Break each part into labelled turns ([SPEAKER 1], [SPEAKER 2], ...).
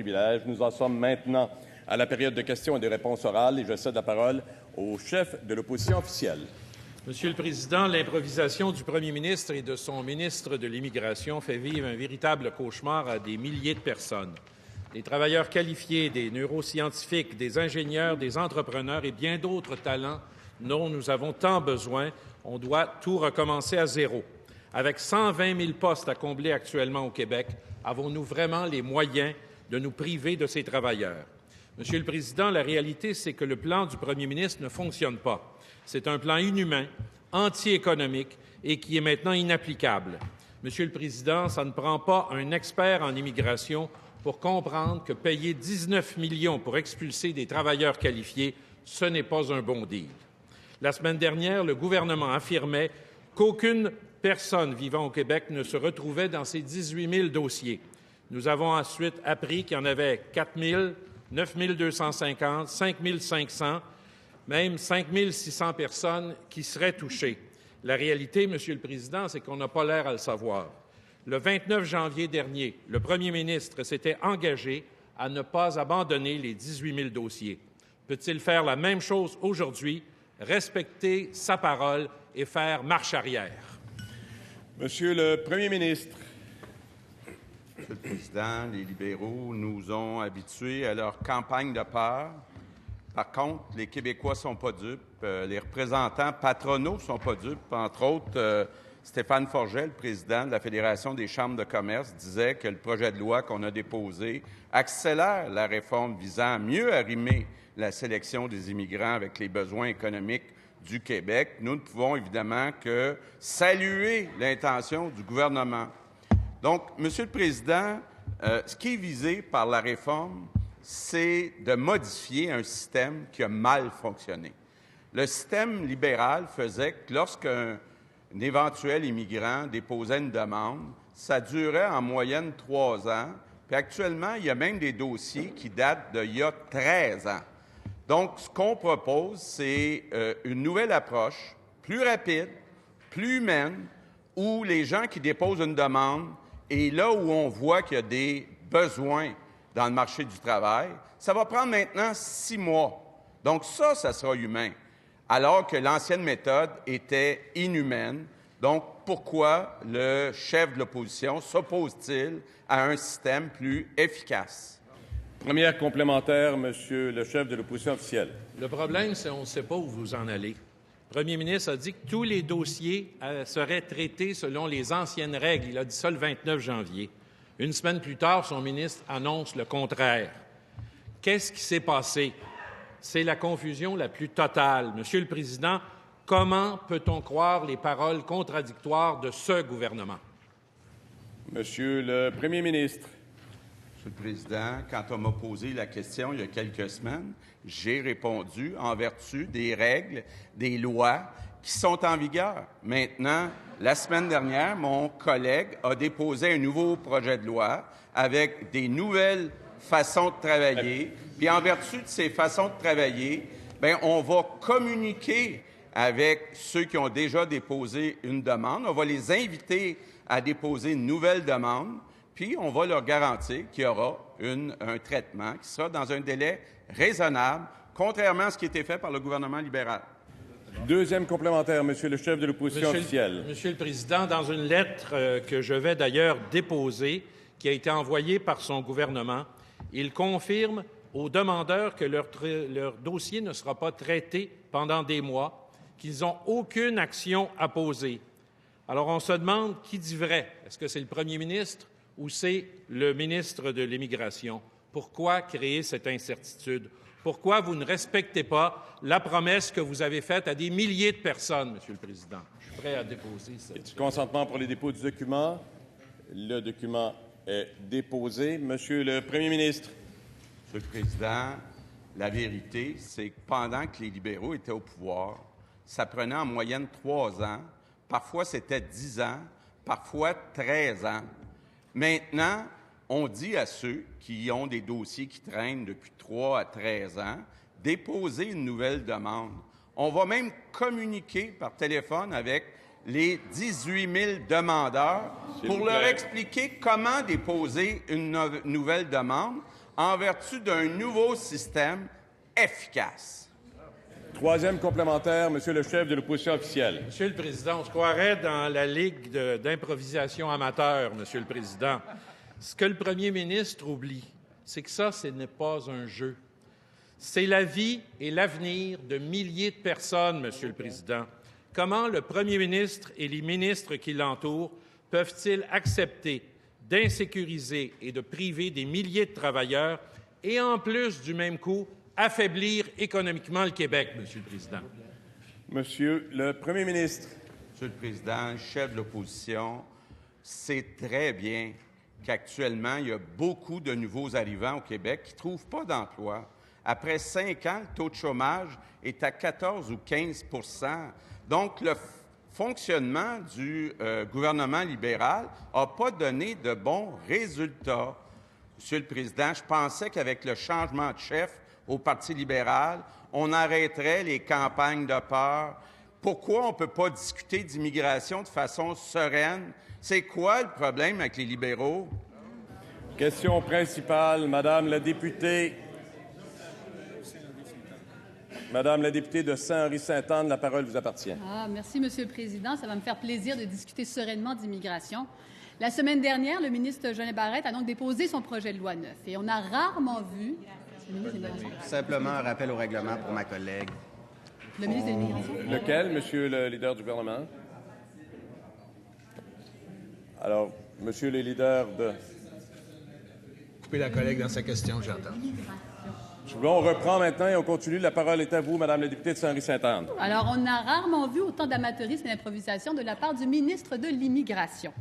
[SPEAKER 1] privilège. Nous en sommes maintenant à la période de questions et de réponses orales et je cède la parole au chef de l'opposition officielle.
[SPEAKER 2] Monsieur le Président, l'improvisation du premier ministre et de son ministre de l'Immigration fait vivre un véritable cauchemar à des milliers de personnes. Des travailleurs qualifiés, des neuroscientifiques, des ingénieurs, des entrepreneurs et bien d'autres talents dont nous avons tant besoin, on doit tout recommencer à zéro. Avec 120 000 postes à combler actuellement au Québec, avons-nous vraiment les moyens de nous priver de ces travailleurs? Monsieur le Président, la réalité, c'est que le plan du premier ministre ne fonctionne pas. C'est un plan inhumain, anti-économique et qui est maintenant inapplicable. Monsieur le Président, ça ne prend pas un expert en immigration pour comprendre que payer 19 millions pour expulser des travailleurs qualifiés, ce n'est pas un bon deal. La semaine dernière, le gouvernement affirmait qu'aucune personne vivant au Québec ne se retrouvait dans ces 18 000 dossiers. Nous avons ensuite appris qu'il y en avait 4 000, 9 250, 5 500, même 5 600 personnes qui seraient touchées. La réalité, Monsieur le Président, c'est qu'on n'a pas l'air à le savoir. Le 29 janvier dernier, le premier ministre s'était engagé à ne pas abandonner les 18 000 dossiers. Peut-il faire la même chose aujourd'hui, respecter sa parole et faire marche arrière?
[SPEAKER 1] Monsieur le Premier ministre.
[SPEAKER 3] Monsieur le Président, les libéraux nous ont habitués à leur campagne de peur. Par contre, les Québécois ne sont pas dupes. Les représentants patronaux ne sont pas dupes. Entre autres, Stéphane Forget, le président de la Fédération des chambres de commerce, disait que le projet de loi qu'on a déposé accélère la réforme visant à mieux arrimer la sélection des immigrants avec les besoins économiques du Québec. Nous ne pouvons évidemment que saluer l'intention du gouvernement. Donc, Monsieur le Président, ce qui est visé par la réforme, c'est de modifier un système qui a mal fonctionné. Le système libéral faisait que lorsqu'un éventuel immigrant déposait une demande, ça durait en moyenne 3 ans, puis actuellement, il y a même des dossiers qui datent d'il y a 13 ans. Donc, ce qu'on propose, c'est une nouvelle approche, plus rapide, plus humaine, où les gens qui déposent une demande, et là où on voit qu'il y a des besoins dans le marché du travail, ça va prendre maintenant 6 mois. Donc ça sera humain, alors que l'ancienne méthode était inhumaine. Donc pourquoi le chef de l'opposition s'oppose-t-il à un système plus efficace?
[SPEAKER 1] Première complémentaire, Monsieur le chef de l'opposition officielle.
[SPEAKER 2] Le problème, c'est qu'on ne sait pas où vous en allez. Le premier ministre a dit que tous les dossiers seraient traités selon les anciennes règles. Il a dit ça le 29 janvier. Une semaine plus tard, son ministre annonce le contraire. Qu'est-ce qui s'est passé? C'est la confusion la plus totale. Monsieur le Président, comment peut-on croire les paroles contradictoires de ce gouvernement?
[SPEAKER 1] Monsieur le Premier ministre.
[SPEAKER 3] Monsieur le Président, quand on m'a posé la question il y a quelques semaines, j'ai répondu en vertu des règles, des lois qui sont en vigueur. Maintenant, la semaine dernière, mon collègue a déposé un nouveau projet de loi avec des nouvelles façons de travailler. Puis en vertu de ces façons de travailler, bien, on va communiquer avec ceux qui ont déjà déposé une demande. On va les inviter à déposer une nouvelle demande. Puis on va leur garantir qu'il y aura un traitement qui sera dans un délai raisonnable, contrairement à ce qui a été fait par le gouvernement libéral.
[SPEAKER 1] Deuxième complémentaire, Monsieur le chef de l'opposition officielle.
[SPEAKER 2] Monsieur le Président, dans une lettre que je vais d'ailleurs déposer, qui a été envoyée par son gouvernement, il confirme aux demandeurs que leur dossier ne sera pas traité pendant des mois, qu'ils n'ont aucune action à poser. Alors on se demande qui dit vrai. Est-ce que c'est le premier ministre ou c'est le ministre de l'Immigration? Pourquoi créer cette incertitude? Pourquoi vous ne respectez pas la promesse que vous avez faite à des milliers de personnes, Monsieur le Président? Je suis prêt à déposer cette...
[SPEAKER 1] Consentement pour les dépôts du document. Le document est déposé. Monsieur le Premier ministre.
[SPEAKER 3] Monsieur le Président, la vérité, c'est que pendant que les libéraux étaient au pouvoir, ça prenait en moyenne 3 ans. Parfois, c'était 10 ans. Parfois, 13 ans. Maintenant, on dit à ceux qui ont des dossiers qui traînent depuis 3 à 13 ans, déposer une nouvelle demande. On va même communiquer par téléphone avec les 18 000 demandeurs pour leur expliquer comment déposer une nouvelle demande en vertu d'un nouveau système efficace.
[SPEAKER 1] Troisième complémentaire, Monsieur le chef de l'opposition officielle.
[SPEAKER 2] Monsieur le Président, on se croirait dans la Ligue d'improvisation amateur, Monsieur le Président. Ce que le premier ministre oublie, c'est que ça, ce n'est pas un jeu. C'est la vie et l'avenir de milliers de personnes, Monsieur le Président. Comment le premier ministre et les ministres qui l'entourent peuvent-ils accepter d'insécuriser et de priver des milliers de travailleurs et, en plus, du même coup, affaiblir économiquement le Québec, Monsieur le Président?
[SPEAKER 1] Monsieur le premier ministre.
[SPEAKER 3] Monsieur le Président, chef de l'opposition, c'est très bien qu'actuellement, il y a beaucoup de nouveaux arrivants au Québec qui ne trouvent pas d'emploi. Après 5 ans, le taux de chômage est à 14 ou 15 %. Donc, le fonctionnement du gouvernement libéral n'a pas donné de bons résultats. Monsieur le Président, je pensais qu'avec le changement de chef au Parti libéral, on arrêterait les campagnes de peur. Pourquoi on ne peut pas discuter d'immigration de façon sereine? C'est quoi le problème avec les libéraux?
[SPEAKER 1] Question principale, Madame la députée. Madame la députée de Saint-Henri-Sainte-Anne, la parole vous appartient.
[SPEAKER 4] Merci, Monsieur le Président. Ça va me faire plaisir de discuter sereinement d'immigration. La semaine dernière, le ministre Jolin Barrette a donc déposé son projet de loi 9 et on a rarement vu...
[SPEAKER 5] Simplement un rappel au règlement pour ma collègue.
[SPEAKER 4] Le ministre de l'Immigration.
[SPEAKER 1] Lequel, Monsieur le leader du gouvernement? Alors, Monsieur le leader de...
[SPEAKER 6] Couper la collègue dans sa question, j'entends.
[SPEAKER 1] On reprend maintenant et on continue. La parole est à vous, Madame la députée de Saint-Henri-Sainte-Anne.
[SPEAKER 4] Alors, on a rarement vu autant d'amateurisme et d'improvisation de la part du ministre de l'Immigration.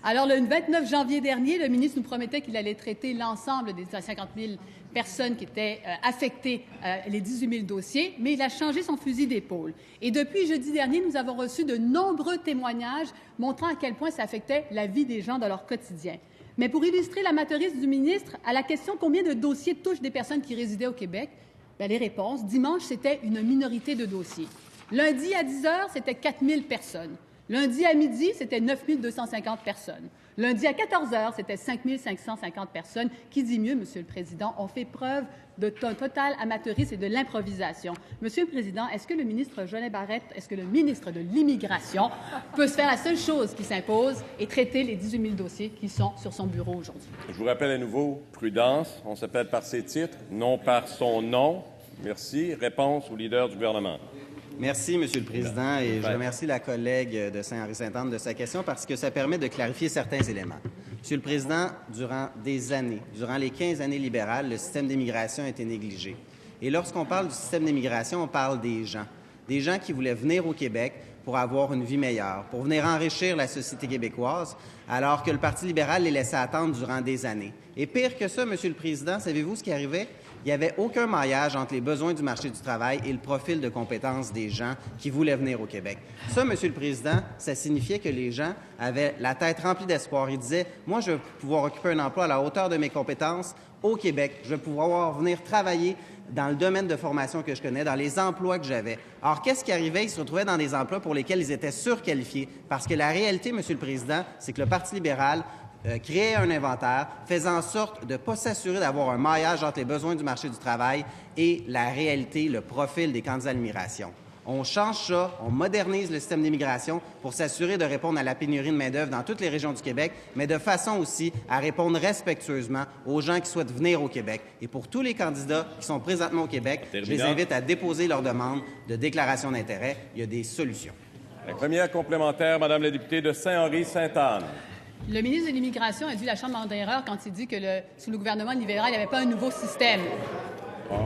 [SPEAKER 4] Alors, le 29 janvier dernier, le ministre nous promettait qu'il allait traiter l'ensemble des 50 000 personnes qui étaient affectées, les 18 000 dossiers, mais il a changé son fusil d'épaule. Et depuis jeudi dernier, nous avons reçu de nombreux témoignages montrant à quel point ça affectait la vie des gens dans leur quotidien. Mais pour illustrer l'amateurisme du ministre, à la question combien de dossiers touchent des personnes qui résidaient au Québec, bien, les réponses, dimanche, c'était une minorité de dossiers. Lundi à 10 heures, c'était 4 000 personnes. Lundi à midi, c'était 9 250 personnes. Lundi à 14 heures, c'était 5 550 personnes. Qui dit mieux, Monsieur le Président, ont fait preuve de total amateurisme et de l'improvisation. Monsieur le Président, est-ce que le ministre Jolin Barrette, est-ce que le ministre de l'Immigration peut se faire la seule chose qui s'impose et traiter les 18 000 dossiers qui sont sur son bureau aujourd'hui?
[SPEAKER 1] Je vous rappelle à nouveau, prudence, on s'appelle par ses titres, non par son nom. Merci. Réponse au leader du gouvernement.
[SPEAKER 5] Merci, Monsieur le Président, et je remercie la collègue de Saint-Henri-Sainte-Anne de sa question parce que ça permet de clarifier certains éléments. Monsieur le Président, durant des années, durant les 15 années libérales, le système d'immigration a été négligé. Et lorsqu'on parle du système d'immigration, on parle des gens qui voulaient venir au Québec pour avoir une vie meilleure, pour venir enrichir la société québécoise, alors que le Parti libéral les laissait attendre durant des années. Et pire que ça, Monsieur le Président, savez-vous ce qui arrivait? Il n'y avait aucun maillage entre les besoins du marché du travail et le profil de compétences des gens qui voulaient venir au Québec. Ça, Monsieur le Président, ça signifiait que les gens avaient la tête remplie d'espoir. Ils disaient, moi, je vais pouvoir occuper un emploi à la hauteur de mes compétences au Québec. Je vais pouvoir venir travailler dans le domaine de formation que je connais, dans les emplois que j'avais. Alors, qu'est-ce qui arrivait? Ils se retrouvaient dans des emplois pour lesquels ils étaient surqualifiés. Parce que la réalité, Monsieur le Président, c'est que le Parti libéral créer un inventaire, faisant en sorte de ne pas s'assurer d'avoir un maillage entre les besoins du marché du travail et la réalité, le profil des candidats à l'immigration. On change ça, on modernise le système d'immigration pour s'assurer de répondre à la pénurie de main-d'œuvre dans toutes les régions du Québec, mais de façon aussi à répondre respectueusement aux gens qui souhaitent venir au Québec. Et pour tous les candidats qui sont présentement au Québec, je les invite à déposer leur demande de déclaration d'intérêt. Il y a des solutions.
[SPEAKER 1] La première complémentaire, Madame la députée de Saint-Henri-Sainte-Anne.
[SPEAKER 4] Le ministre de l'Immigration a dû la chambre d'erreur quand il dit que sous le gouvernement libéral, il n'y avait pas un nouveau système.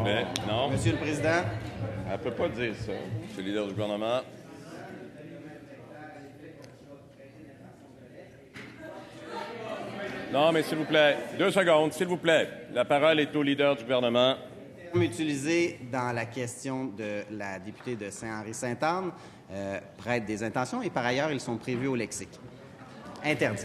[SPEAKER 1] Mais non.
[SPEAKER 5] Monsieur le Président.
[SPEAKER 1] Elle ne peut pas dire ça. Monsieur le leader du gouvernement. Non, mais s'il vous plaît, 2 secondes, s'il vous plaît. La parole est au leader du gouvernement.
[SPEAKER 5] Utilisé dans la question de la députée de Saint-Henri-Sainte-Anne prête des intentions et par ailleurs, ils sont prévus au lexique. Interdit.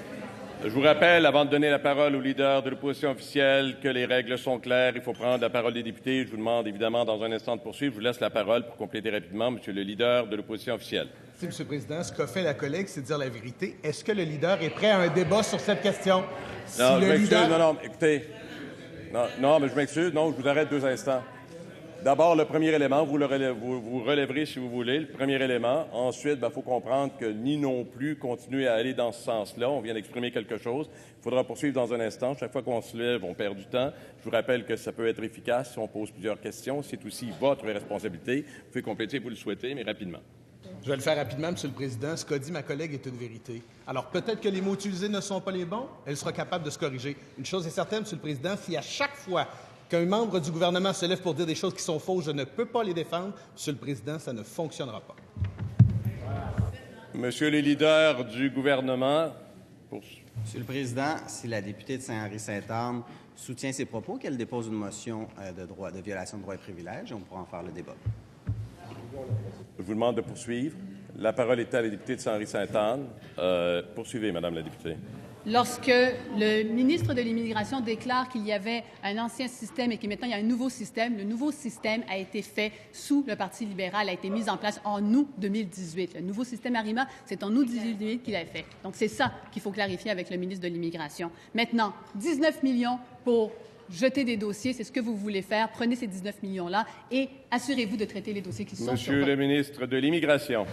[SPEAKER 1] Je vous rappelle, avant de donner la parole au leader de l'opposition officielle, que les règles sont claires. Il faut prendre la parole des députés. Je vous demande évidemment dans un instant de poursuivre. Je vous laisse la parole pour compléter rapidement, Monsieur le leader de l'opposition officielle.
[SPEAKER 6] Merci, Monsieur le Président. Ce qu'a fait la collègue, c'est dire la vérité. Est-ce que le leader est prêt à un débat sur cette question?
[SPEAKER 1] Non, écoutez, Non, mais je m'excuse. Non, je vous arrête 2 instants. D'abord, le premier élément, vous relèverez si vous voulez, le premier élément. Ensuite, il faut comprendre que ni non plus continuer à aller dans ce sens-là. On vient d'exprimer quelque chose. Il faudra poursuivre dans un instant. Chaque fois qu'on se lève, on perd du temps. Je vous rappelle que ça peut être efficace si on pose plusieurs questions. C'est aussi votre responsabilité. Vous pouvez compléter si vous le souhaitez, mais rapidement.
[SPEAKER 6] Je vais le faire rapidement, Monsieur le Président. Ce qu'a dit ma collègue est une vérité. Alors, peut-être que les mots utilisés ne sont pas les bons. Elle sera capable de se corriger. Une chose est certaine, Monsieur le Président, si à chaque fois qu'un membre du gouvernement se lève pour dire des choses qui sont fausses, je ne peux pas les défendre, Monsieur le Président, ça ne fonctionnera pas.
[SPEAKER 1] Monsieur le leader du gouvernement.
[SPEAKER 5] Monsieur le Président, si la députée de Saint-Henri-Sainte-Anne soutient ses propos, qu'elle dépose une motion de violation de droits et privilèges, on pourra en faire le débat.
[SPEAKER 1] Je vous demande de poursuivre. La parole est à la députée de Saint-Henri-Sainte-Anne. Poursuivez, Madame la députée.
[SPEAKER 4] Lorsque le ministre de l'Immigration déclare qu'il y avait un ancien système et que maintenant il y a un nouveau système, le nouveau système a été fait sous le Parti libéral, a été mis en place en août 2018. Le nouveau système Arima, c'est en août 2018 qu'il a fait. Donc c'est ça qu'il faut clarifier avec le ministre de l'Immigration. Maintenant, 19 millions pour jeter des dossiers, c'est ce que vous voulez faire. Prenez ces 19 millions-là et assurez-vous de traiter les dossiers qui sont sur
[SPEAKER 1] Monsieur le ministre de l'Immigration.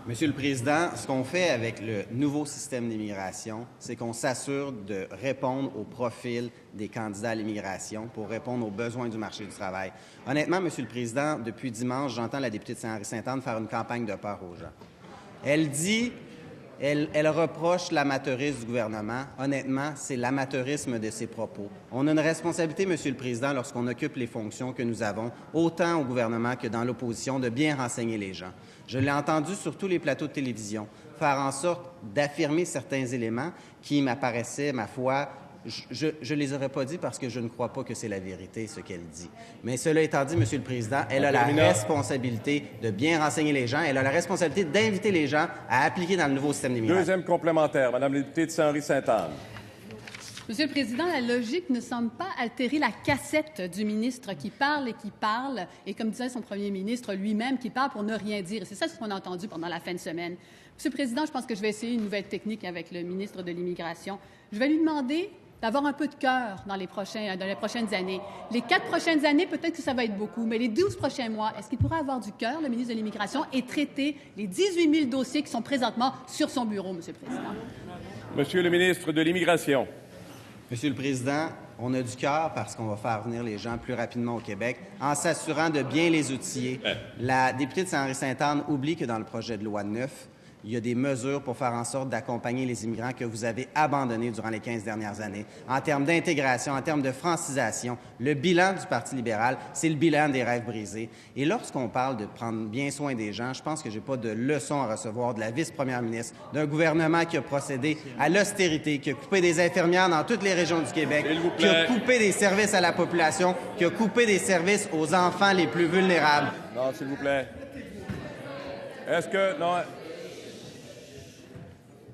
[SPEAKER 5] Monsieur le Président, ce qu'on fait avec le nouveau système d'immigration, c'est qu'on s'assure de répondre au profil des candidats à l'immigration pour répondre aux besoins du marché du travail. Honnêtement, Monsieur le Président, depuis dimanche, j'entends la députée de Saint-Henri-Sainte-Anne faire une campagne de peur aux gens. Elle reproche l'amateurisme du gouvernement. Honnêtement, c'est l'amateurisme de ses propos. On a une responsabilité, Monsieur le Président, lorsqu'on occupe les fonctions que nous avons, autant au gouvernement que dans l'opposition, de bien renseigner les gens. Je l'ai entendu sur tous les plateaux de télévision faire en sorte d'affirmer certains éléments qui m'apparaissaient, ma foi, je ne les aurais pas dit parce que je ne crois pas que c'est la vérité, ce qu'elle dit. Mais cela étant dit, Monsieur le Président, elle a la responsabilité de bien renseigner les gens. Elle a la responsabilité d'inviter les gens à appliquer dans le nouveau système d'immigration.
[SPEAKER 1] Deuxième complémentaire, Madame la députée de Saint-Henri-Sainte-Anne.
[SPEAKER 4] Monsieur le Président, la logique ne semble pas altérer la cassette du ministre qui parle, et comme disait son premier ministre lui-même, qui parle pour ne rien dire. C'est ça ce qu'on a entendu pendant la fin de semaine. Monsieur le Président, je pense que je vais essayer une nouvelle technique avec le ministre de l'Immigration. Je vais lui demander d'avoir un peu de cœur dans les prochaines années. Les 4 prochaines années, peut-être que ça va être beaucoup, mais les 12 prochains mois, est-ce qu'il pourrait avoir du cœur, le ministre de l'Immigration, et traiter les 18 000 dossiers qui sont présentement sur son bureau, Monsieur le Président? Monsieur
[SPEAKER 1] le ministre de l'Immigration.
[SPEAKER 5] Monsieur le Président, on a du cœur parce qu'on va faire venir les gens plus rapidement au Québec en s'assurant de bien les outiller. La députée de Saint-Henri-Sainte-Anne oublie que dans le projet de loi 9, il y a des mesures pour faire en sorte d'accompagner les immigrants que vous avez abandonnés durant les 15 dernières années. En termes d'intégration, en termes de francisation, le bilan du Parti libéral, c'est le bilan des rêves brisés. Et lorsqu'on parle de prendre bien soin des gens, je pense que je n'ai pas de leçon à recevoir de la vice-première ministre, d'un gouvernement qui a procédé à l'austérité, qui a coupé des infirmières dans toutes les régions du Québec, qui a coupé des services à la population, qui a coupé des services aux enfants les plus vulnérables.
[SPEAKER 1] Non, s'il vous plaît.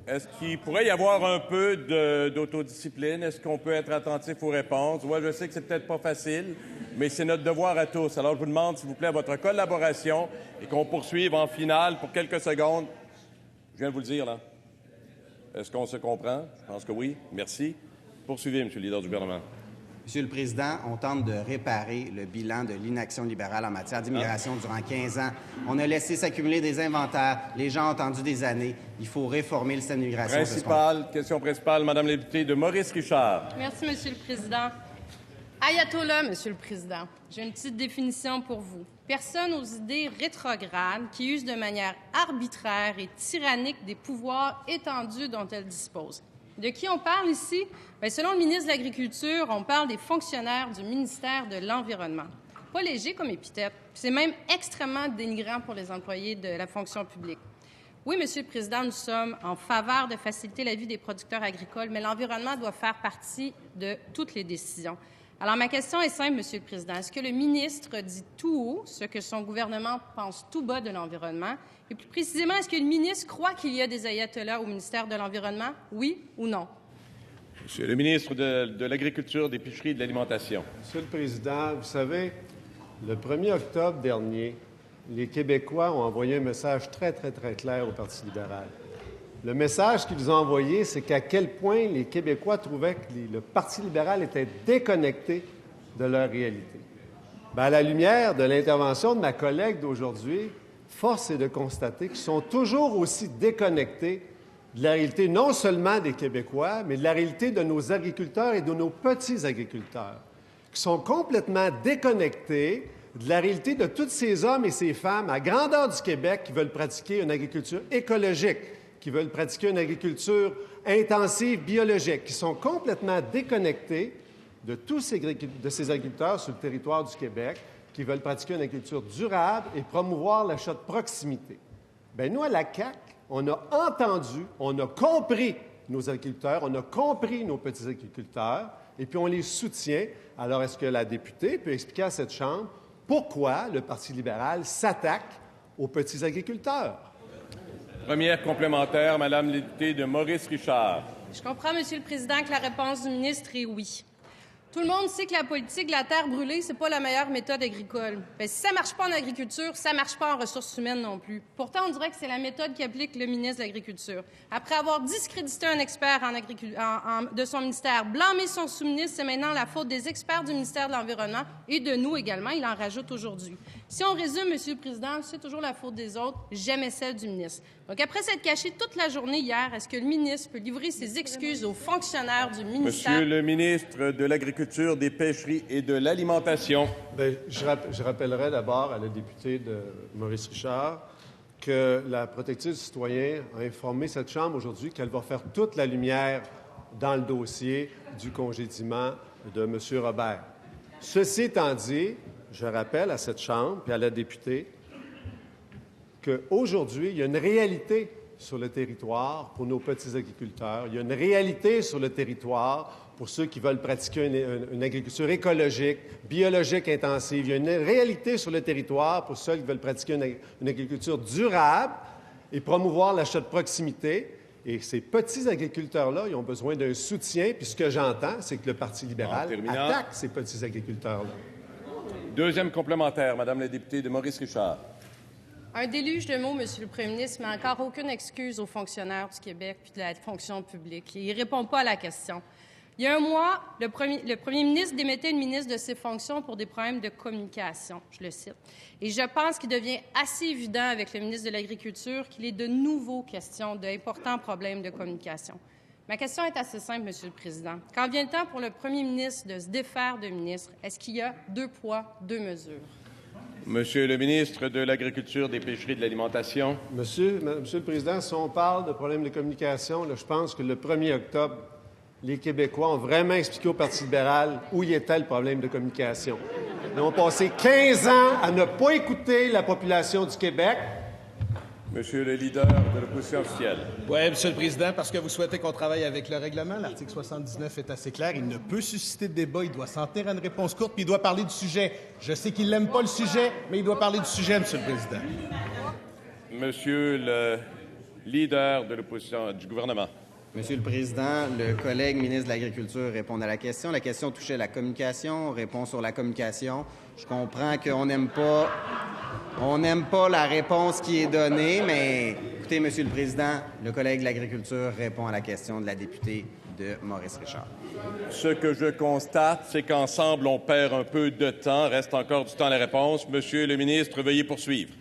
[SPEAKER 1] Est-ce qu'il pourrait y avoir un peu d'autodiscipline? Est-ce qu'on peut être attentif aux réponses? Moi, je sais que c'est peut-être pas facile, mais c'est notre devoir à tous. Alors, je vous demande, s'il vous plaît, votre collaboration et qu'on poursuive en finale pour quelques secondes. Je viens de vous le dire, là. Est-ce qu'on se comprend? Je pense que oui. Merci. Poursuivez, Monsieur le leader du gouvernement.
[SPEAKER 5] Monsieur le Président, on tente de réparer le bilan de l'inaction libérale en matière d'immigration durant 15 ans. On a laissé s'accumuler des inventaires. Les gens ont attendu des années. Il faut réformer le système d'immigration.
[SPEAKER 1] Question principale, Madame la députée de Maurice Richard.
[SPEAKER 7] Merci, Monsieur le Président. Ayatollah, Monsieur le Président, j'ai une petite définition pour vous. Personne aux idées rétrogrades qui use de manière arbitraire et tyrannique des pouvoirs étendus dont elle dispose. De qui on parle ici? Bien, selon le ministre de l'Agriculture, on parle des fonctionnaires du ministère de l'Environnement. Pas léger comme épithète. C'est même extrêmement dénigrant pour les employés de la fonction publique. Oui, Monsieur le Président, nous sommes en faveur de faciliter la vie des producteurs agricoles, mais l'environnement doit faire partie de toutes les décisions. Alors, ma question est simple, Monsieur le Président. Est-ce que le ministre dit tout haut ce que son gouvernement pense tout bas de l'environnement? Et plus précisément, est-ce que le ministre croit qu'il y a des ayatollahs au ministère de l'Environnement? Oui ou non?
[SPEAKER 1] Monsieur le ministre de l'Agriculture, des Pêcheries et de l'Alimentation.
[SPEAKER 8] Monsieur le Président, vous savez, le 1er octobre dernier, les Québécois ont envoyé un message très, très, très clair au Parti libéral. Le message qu'ils ont envoyé, c'est qu'à quel point les Québécois trouvaient que le Parti libéral était déconnecté de leur réalité. Bien, à la lumière de l'intervention de ma collègue d'aujourd'hui, force est de constater qu'ils sont toujours aussi déconnectés de la réalité non seulement des Québécois, mais de la réalité de nos agriculteurs et de nos petits agriculteurs, qui sont complètement déconnectés de la réalité de tous ces hommes et ces femmes à grandeur du Québec qui veulent pratiquer une agriculture écologique, qui veulent pratiquer une agriculture intensive, biologique, qui sont complètement déconnectés de tous ces agriculteurs sur le territoire du Québec, qui veulent pratiquer une agriculture durable et promouvoir l'achat de proximité. Bien, nous, à la CAQ, on a entendu, on a compris nos agriculteurs, on a compris nos petits agriculteurs, et puis on les soutient. Alors, est-ce que la députée peut expliquer à cette Chambre pourquoi le Parti libéral s'attaque aux petits agriculteurs?
[SPEAKER 1] Première complémentaire, Madame la députée de Maurice Richard.
[SPEAKER 7] Je comprends, Monsieur le Président, que la réponse du ministre est oui. Tout le monde sait que la politique de la terre brûlée, c'est pas la meilleure méthode agricole. Bien, si ça marche pas en agriculture, ça marche pas en ressources humaines non plus. Pourtant, on dirait que c'est la méthode qu'applique le ministre de l'Agriculture. Après avoir discrédité un expert de son ministère, blâmé son sous-ministre, c'est maintenant la faute des experts du ministère de l'Environnement et de nous également. Il en rajoute aujourd'hui. Si on résume, Monsieur le Président, c'est toujours la faute des autres, jamais celle du ministre. Donc, après s'être caché toute la journée hier, est-ce que le ministre peut livrer ses excuses aux fonctionnaires du ministère?
[SPEAKER 1] Monsieur le ministre de l'Agriculture, des Pêcheries et de l'Alimentation.
[SPEAKER 8] Bien, je rappellerai d'abord à la députée de Maurice Richard que la protectrice du citoyen a informé cette Chambre aujourd'hui qu'elle va faire toute la lumière dans le dossier du congédiement de M. Robert. Ceci étant dit, je rappelle à cette Chambre et à la députée qu'aujourd'hui, il y a une réalité sur le territoire pour nos petits agriculteurs. Il y a une réalité sur le territoire pour ceux qui veulent pratiquer une agriculture écologique, biologique intensive. Il y a une réalité sur le territoire pour ceux qui veulent pratiquer une agriculture durable et promouvoir l'achat de proximité. Et ces petits agriculteurs-là, ils ont besoin d'un soutien. Puis ce que j'entends, c'est que le Parti libéral attaque ces petits agriculteurs-là.
[SPEAKER 1] Deuxième complémentaire, Madame la députée de Maurice Richard.
[SPEAKER 7] Un déluge de mots, Monsieur le Premier ministre, mais encore aucune excuse aux fonctionnaires du Québec puis de la fonction publique. Il ne répond pas à la question. Il y a un mois, le premier ministre démettait une ministre de ses fonctions pour des problèmes de communication, je le cite. Et je pense qu'il devient assez évident avec le ministre de l'Agriculture qu'il est de nouveau question d'importants problèmes de communication. Ma question est assez simple, Monsieur le Président. Quand vient le temps pour le premier ministre de se défaire de ministre, est-ce qu'il y a 2 poids, 2 mesures?
[SPEAKER 1] Monsieur le ministre de l'Agriculture, des Pêcheries et de l'Alimentation.
[SPEAKER 8] Monsieur le Président, si on parle de problèmes de communication, là, je pense que le 1er octobre, les Québécois ont vraiment expliqué au Parti libéral où y était le problème de communication. Ils ont passé 15 ans à ne pas écouter la population du Québec.
[SPEAKER 1] Monsieur le leader de l'opposition officielle.
[SPEAKER 6] Oui, Monsieur le Président, parce que vous souhaitez qu'on travaille avec le règlement. L'article 79 est assez clair. Il ne peut susciter de débat. Il doit s'en tenir à une réponse courte, puis il doit parler du sujet. Je sais qu'il n'aime pas le sujet, mais il doit parler du sujet, Monsieur le Président.
[SPEAKER 1] Monsieur le leader de l'opposition du gouvernement.
[SPEAKER 5] Monsieur le Président, le collègue ministre de l'Agriculture répond à la question. La question touchait la communication. On répond sur la communication. Je comprends qu'on n'aime pas la réponse qui est donnée, mais écoutez, Monsieur le Président, le collègue de l'Agriculture répond à la question de la députée de Maurice Richard.
[SPEAKER 1] Ce que je constate, c'est qu'ensemble, on perd un peu de temps. Reste encore du temps à la réponse. Monsieur le ministre, veuillez poursuivre.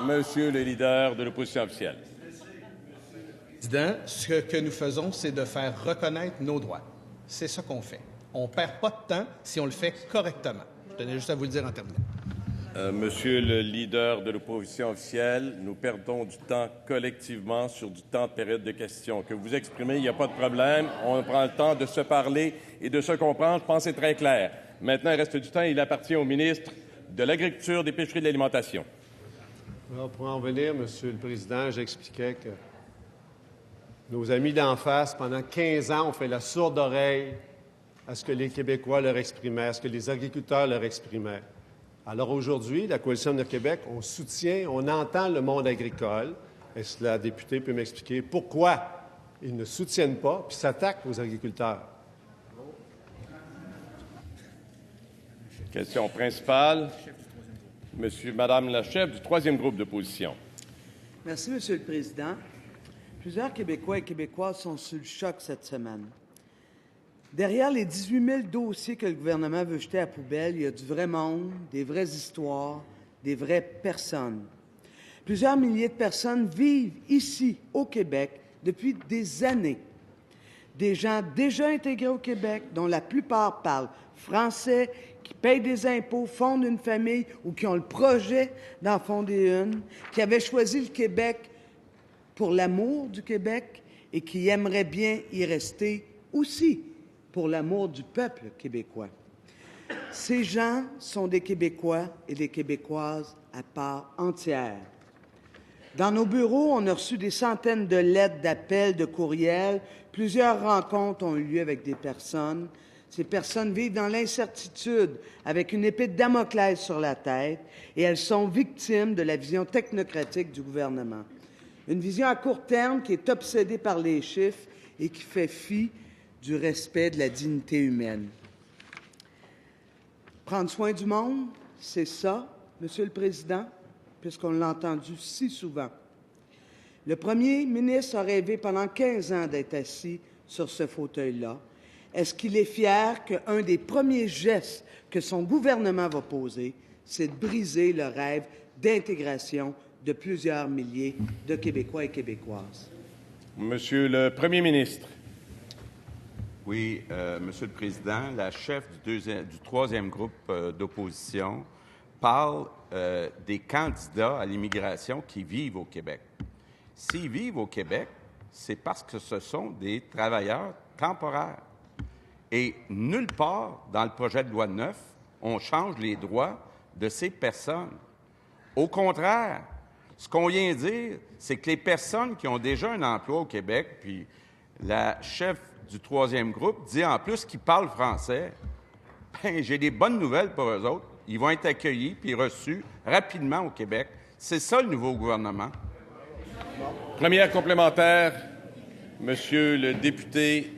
[SPEAKER 1] Monsieur le leader de l'opposition officielle.
[SPEAKER 6] Président, ce que nous faisons, c'est de faire reconnaître nos droits. C'est ça qu'on fait. On ne perd pas de temps si on le fait correctement. Je tenais juste à vous le dire en terminant.
[SPEAKER 1] Monsieur le leader de l'opposition officielle, nous perdons du temps collectivement sur du temps de période de questions. Que vous exprimez, il n'y a pas de problème. On prend le temps de se parler et de se comprendre. Je pense que c'est très clair. Maintenant, il reste du temps. Il appartient au ministre de l'Agriculture, des Pêcheries et de l'Alimentation.
[SPEAKER 8] Alors, pour en venir, Monsieur le Président, j'expliquais que nos amis d'en face, pendant 15 ans, ont fait la sourde oreille à ce que les Québécois leur exprimaient, à ce que les agriculteurs leur exprimaient. Alors aujourd'hui, la Coalition de Québec, on soutient, on entend le monde agricole. Est-ce que la députée peut m'expliquer pourquoi ils ne soutiennent pas puis s'attaquent aux agriculteurs?
[SPEAKER 1] Question principale. Madame la chef du troisième groupe d'opposition.
[SPEAKER 9] Merci, Monsieur le Président. Plusieurs Québécois et Québécoises sont sous le choc cette semaine. Derrière les 18 000 dossiers que le gouvernement veut jeter à la poubelle, il y a du vrai monde, des vraies histoires, des vraies personnes. Plusieurs milliers de personnes vivent ici, au Québec, depuis des années. Des gens déjà intégrés au Québec, dont la plupart parlent français, qui payent des impôts, fondent une famille ou qui ont le projet d'en fonder une, qui avaient choisi le Québec pour l'amour du Québec et qui aimeraient bien y rester aussi pour l'amour du peuple québécois. Ces gens sont des Québécois et des Québécoises à part entière. Dans nos bureaux, on a reçu des centaines de lettres, d'appels, de courriels. Plusieurs rencontres ont eu lieu avec des personnes. Ces personnes vivent dans l'incertitude, avec une épée de Damoclès sur la tête, et elles sont victimes de la vision technocratique du gouvernement. Une vision à court terme qui est obsédée par les chiffres et qui fait fi du respect de la dignité humaine. Prendre soin du monde, c'est ça, Monsieur le Président, puisqu'on l'a entendu si souvent. Le premier ministre a rêvé pendant 15 ans d'être assis sur ce fauteuil-là. Est-ce qu'il est fier qu'un des premiers gestes que son gouvernement va poser, c'est de briser le rêve d'intégration de plusieurs milliers de Québécois et Québécoises?
[SPEAKER 1] Monsieur le Premier ministre.
[SPEAKER 3] Oui, Monsieur le Président, la chef du troisième groupe d'opposition parle des candidats à l'immigration qui vivent au Québec. S'ils vivent au Québec, c'est parce que ce sont des travailleurs temporaires. Et nulle part dans le projet de loi 9, on change les droits de ces personnes. Au contraire, ce qu'on vient de dire, c'est que les personnes qui ont déjà un emploi au Québec, puis la chef du troisième groupe dit en plus qu'ils parlent français, bien, j'ai des bonnes nouvelles pour eux autres. Ils vont être accueillis puis reçus rapidement au Québec. C'est ça le nouveau gouvernement.
[SPEAKER 1] Première complémentaire, Monsieur le député,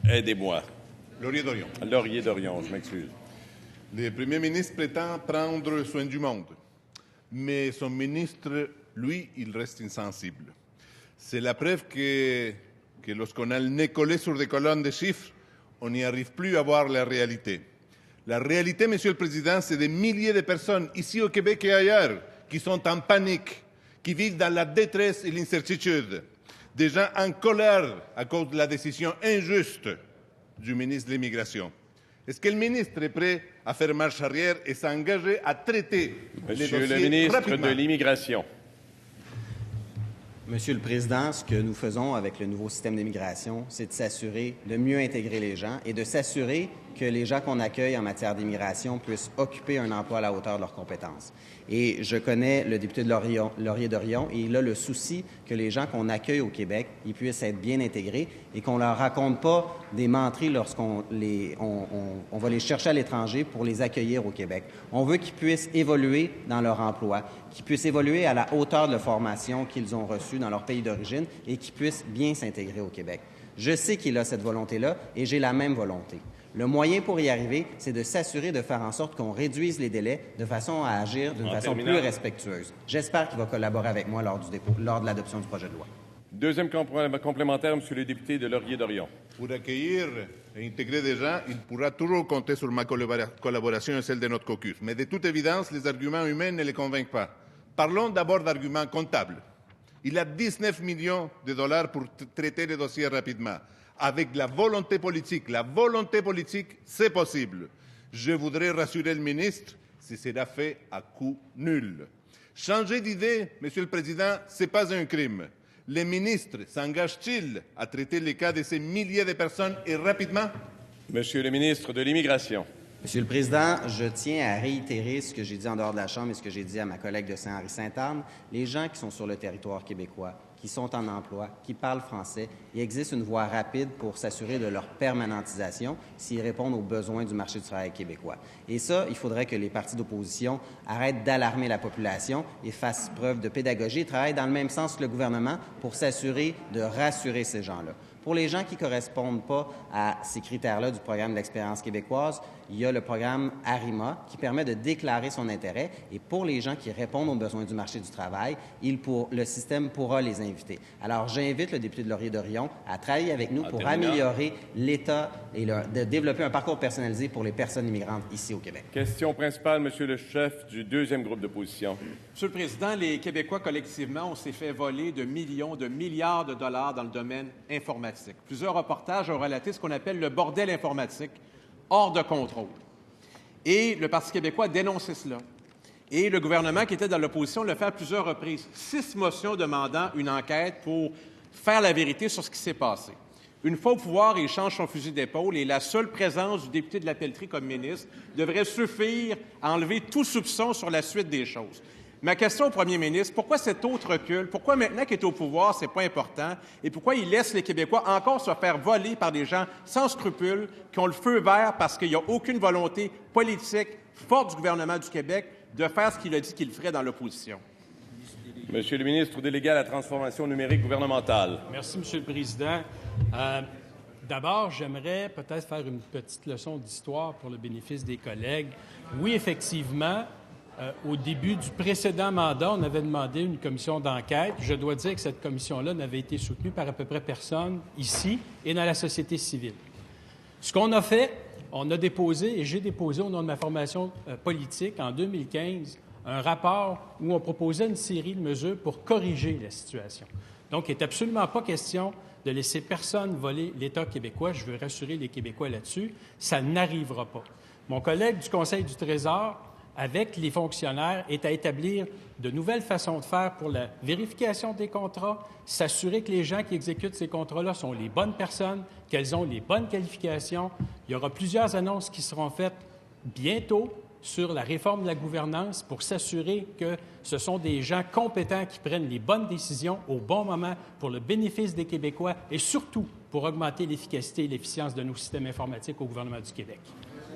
[SPEAKER 1] aidez-moi.
[SPEAKER 10] Laurier-Dorion.
[SPEAKER 1] Laurier-Dorion, je m'excuse.
[SPEAKER 10] Le Premier ministre prétend prendre soin du monde, mais son ministre, lui, il reste insensible. C'est la preuve que lorsqu'on a le nez collé sur des colonnes de chiffres, on n'y arrive plus à voir la réalité. La réalité, Monsieur le Président, c'est des milliers de personnes ici au Québec et ailleurs qui sont en panique, qui vivent dans la détresse et l'incertitude. Des gens en colère à cause de la décision injuste du ministre de l'Immigration. Est-ce que le ministre est prêt à faire marche arrière et s'engager à traiter les dossiers
[SPEAKER 1] Monsieur le ministre
[SPEAKER 10] rapidement?
[SPEAKER 1] de l'Immigration.
[SPEAKER 5] Monsieur le Président, ce que nous faisons avec le nouveau système d'immigration, c'est de s'assurer de mieux intégrer les gens et de s'assurer que les gens qu'on accueille en matière d'immigration puissent occuper un emploi à la hauteur de leurs compétences. Et je connais le député de Laurier-Dorion et il a le souci que les gens qu'on accueille au Québec, ils puissent être bien intégrés et qu'on ne leur raconte pas des menteries lorsqu'on on va les chercher à l'étranger pour les accueillir au Québec. On veut qu'ils puissent évoluer dans leur emploi, qu'ils puissent évoluer à la hauteur de la formation qu'ils ont reçue dans leur pays d'origine et qu'ils puissent bien s'intégrer au Québec. Je sais qu'il a cette volonté-là et j'ai la même volonté. Le moyen pour y arriver, c'est de s'assurer de faire en sorte qu'on réduise les délais de façon à agir d'une façon plus respectueuse. J'espère qu'il va collaborer avec moi lors de l'adoption du projet de loi.
[SPEAKER 1] Deuxième complémentaire, Monsieur le député de Laurier-Dorion.
[SPEAKER 10] Pour accueillir et intégrer des gens, il pourra toujours compter sur ma collaboration et celle de notre caucus. Mais de toute évidence, les arguments humains ne les convainquent pas. Parlons d'abord d'arguments comptables. Il a 19 millions de dollars pour traiter les dossiers rapidement. Avec la volonté politique, c'est possible. Je voudrais rassurer le ministre, ce sera fait à coût nul. Changer d'idée, Monsieur le Président, ce n'est pas un crime. Les ministres s'engagent-ils à traiter les cas de ces milliers de personnes et rapidement?
[SPEAKER 1] Monsieur le ministre de l'Immigration.
[SPEAKER 5] Monsieur le Président, je tiens à réitérer ce que j'ai dit en dehors de la Chambre et ce que j'ai dit à ma collègue de Saint-Henri-Sainte-Anne. Les gens qui sont sur le territoire québécois, qui sont en emploi, qui parlent français, il existe une voie rapide pour s'assurer de leur permanentisation s'ils répondent aux besoins du marché du travail québécois. Et ça, il faudrait que les partis d'opposition arrêtent d'alarmer la population et fassent preuve de pédagogie et travaillent dans le même sens que le gouvernement pour s'assurer de rassurer ces gens-là. Pour les gens qui ne correspondent pas à ces critères-là du programme d'expérience québécoise, il y a le programme ARIMA qui permet de déclarer son intérêt. Et pour les gens qui répondent aux besoins du marché du travail, le système pourra les inviter. Alors, j'invite le député de Laurier-Dorion à travailler avec nous pour améliorer l'État et de développer un parcours personnalisé pour les personnes immigrantes ici au Québec.
[SPEAKER 1] Question principale, Monsieur le chef du deuxième groupe d'opposition.
[SPEAKER 11] Monsieur le Président, les Québécois, collectivement, on s'est fait voler de millions, de milliards de dollars dans le domaine informatique. Plusieurs reportages ont relaté ce qu'on appelle le bordel informatique hors de contrôle. Et le Parti québécois a dénoncé cela. Et le gouvernement qui était dans l'opposition l'a fait à plusieurs reprises. 6 motions demandant une enquête pour faire la vérité sur ce qui s'est passé. Une fois au pouvoir, il change son fusil d'épaule et la seule présence du député de la Pelletrie comme ministre devrait suffire à enlever tout soupçon sur la suite des choses. Ma question au premier ministre, pourquoi cet autre recul? Pourquoi maintenant qu'il est au pouvoir, c'est pas important? Et pourquoi il laisse les Québécois encore se faire voler par des gens sans scrupules, qui ont le feu vert parce qu'il n'y a aucune volonté politique forte du gouvernement du Québec de faire ce qu'il a dit qu'il ferait dans l'opposition?
[SPEAKER 1] Monsieur le ministre délégué à la transformation numérique gouvernementale.
[SPEAKER 12] Merci, Monsieur le Président. D'abord, j'aimerais peut-être faire une petite leçon d'histoire pour le bénéfice des collègues. Oui, effectivement, au début du précédent mandat, on avait demandé une commission d'enquête. Je dois dire que cette commission-là n'avait été soutenue par à peu près personne ici et dans la société civile. Ce qu'on a fait, on a déposé, et j'ai déposé au nom de ma formation politique en 2015, un rapport où on proposait une série de mesures pour corriger la situation. Donc, il n'est absolument pas question de laisser personne voler l'État québécois. Je veux rassurer les Québécois là-dessus. Ça n'arrivera pas. Mon collègue du Conseil du Trésor, avec les fonctionnaires, est à établir de nouvelles façons de faire pour la vérification des contrats, s'assurer que les gens qui exécutent ces contrats-là sont les bonnes personnes, qu'elles ont les bonnes qualifications. Il y aura plusieurs annonces qui seront faites bientôt sur la réforme de la gouvernance pour s'assurer que ce sont des gens compétents qui prennent les bonnes décisions au bon moment pour le bénéfice des Québécois et surtout pour augmenter l'efficacité et l'efficience de nos systèmes informatiques au gouvernement du Québec.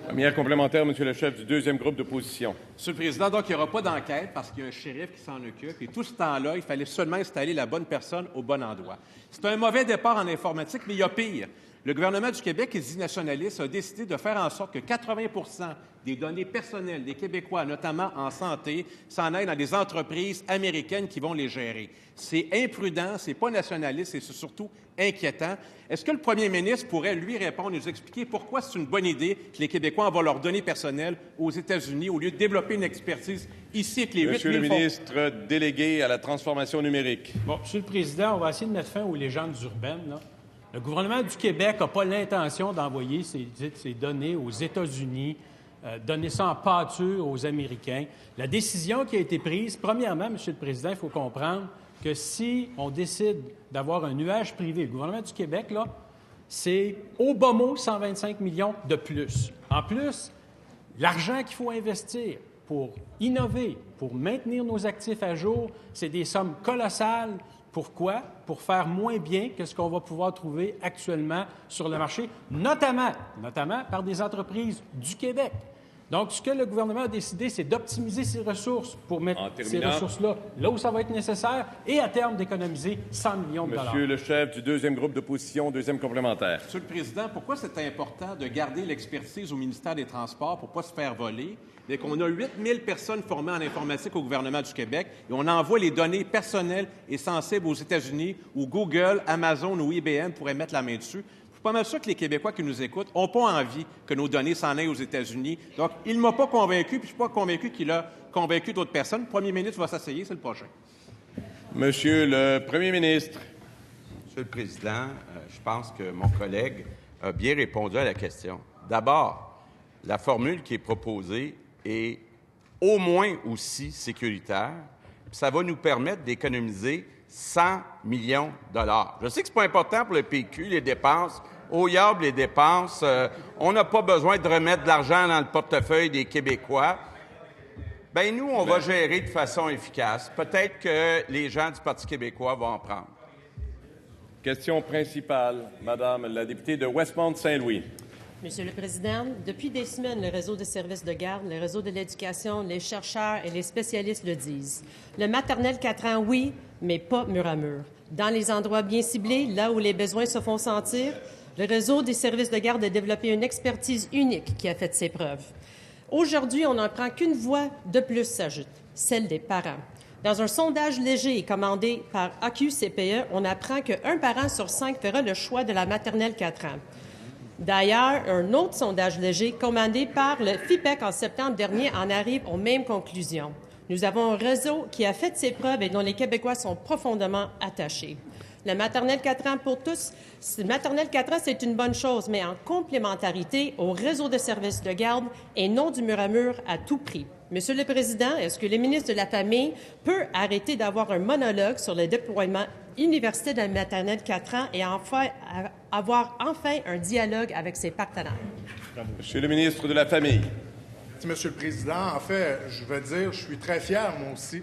[SPEAKER 1] Première complémentaire, Monsieur le chef du deuxième groupe d'opposition.
[SPEAKER 11] Monsieur le Président, donc il n'y aura pas d'enquête parce qu'il y a un shérif qui s'en occupe et tout ce temps-là, il fallait seulement installer la bonne personne au bon endroit. C'est un mauvais départ en informatique, mais il y a pire. Le gouvernement du Québec, qui dit nationaliste, a décidé de faire en sorte que 80 % des données personnelles des Québécois, notamment en santé, s'en aillent dans des entreprises américaines qui vont les gérer. C'est imprudent, c'est pas nationaliste et c'est surtout inquiétant. Est-ce que le premier ministre pourrait lui répondre et nous expliquer pourquoi c'est une bonne idée que les Québécois envoient leurs données personnelles aux États-Unis au lieu de développer une expertise ici avec les 8 000
[SPEAKER 1] Monsieur le ministre délégué à la transformation numérique.
[SPEAKER 12] Bon, Monsieur le Président, on va essayer de mettre fin aux légendes urbaines, là. Le gouvernement du Québec n'a pas l'intention d'envoyer ces données aux États-Unis, donner ça en pâture aux Américains. La décision qui a été prise, premièrement, Monsieur le Président, il faut comprendre que si on décide d'avoir un nuage privé, le gouvernement du Québec, là, c'est au bas mot 125 millions de plus. En plus, l'argent qu'il faut investir pour innover, pour maintenir nos actifs à jour, c'est des sommes colossales. Pourquoi? Pour faire moins bien que ce qu'on va pouvoir trouver actuellement sur le marché, notamment par des entreprises du Québec. Donc, ce que le gouvernement a décidé, c'est d'optimiser ses ressources pour mettre ces ressources-là là où ça va être nécessaire et, à terme, d'économiser 100 millions de dollars.
[SPEAKER 1] Monsieur le chef du deuxième groupe d'opposition, deuxième complémentaire.
[SPEAKER 11] Monsieur le Président, pourquoi c'est important de garder l'expertise au ministère des Transports pour ne pas se faire voler? Et qu'on a 8 000 personnes formées en informatique au gouvernement du Québec et on envoie les données personnelles et sensibles aux États-Unis où Google, Amazon ou IBM pourraient mettre la main dessus. Je suis pas mal sûr que les Québécois qui nous écoutent n'ont pas envie que nos données s'en aillent aux États-Unis. Donc, il ne m'a pas convaincu, puis je ne suis pas convaincu qu'il a convaincu d'autres personnes. Le premier ministre va s'asseoir, c'est le prochain.
[SPEAKER 1] Monsieur le premier ministre.
[SPEAKER 3] Monsieur le Président, je pense que mon collègue a bien répondu à la question. D'abord, la formule qui est proposée est au moins aussi sécuritaire. Ça va nous permettre d'économiser 100 millions de dollars. Je sais que ce n'est pas important pour le PQ, les dépenses. Au YAB, les dépenses. On n'a pas besoin de remettre de l'argent dans le portefeuille des Québécois. Bien, nous, on va gérer de façon efficace. Peut-être que les gens du Parti québécois vont en prendre.
[SPEAKER 1] Question principale, Madame la députée de Westmount-Saint-Louis.
[SPEAKER 13] Monsieur le Président, depuis des semaines, le réseau de services de garde, le réseau de l'éducation, les chercheurs et les spécialistes le disent. Le maternel 4 ans, oui, mais pas mur à mur. Dans les endroits bien ciblés, là où les besoins se font sentir, le réseau des services de garde a développé une expertise unique qui a fait ses preuves. Aujourd'hui, on n'apprend qu'une voix de plus s'ajoute, celle des parents. Dans un sondage léger commandé par AQCPE, on apprend qu'un parent sur 5 fera le choix de la maternelle 4 ans. D'ailleurs, un autre sondage léger commandé par le FIPEC en septembre dernier en arrive aux mêmes conclusions. Nous avons un réseau qui a fait ses preuves et dont les Québécois sont profondément attachés. La maternelle 4 ans pour tous, maternelle 4 ans, c'est une bonne chose, mais en complémentarité au réseau de services de garde et non du mur à mur à tout prix. Monsieur le Président, est-ce que le ministre de la Famille peut arrêter d'avoir un monologue sur le déploiement universitaire de la maternelle 4 ans et avoir enfin un dialogue avec ses partenaires?
[SPEAKER 1] Monsieur le ministre de la Famille.
[SPEAKER 14] Merci, Monsieur le Président. En fait, je veux dire, je suis très fier, moi aussi,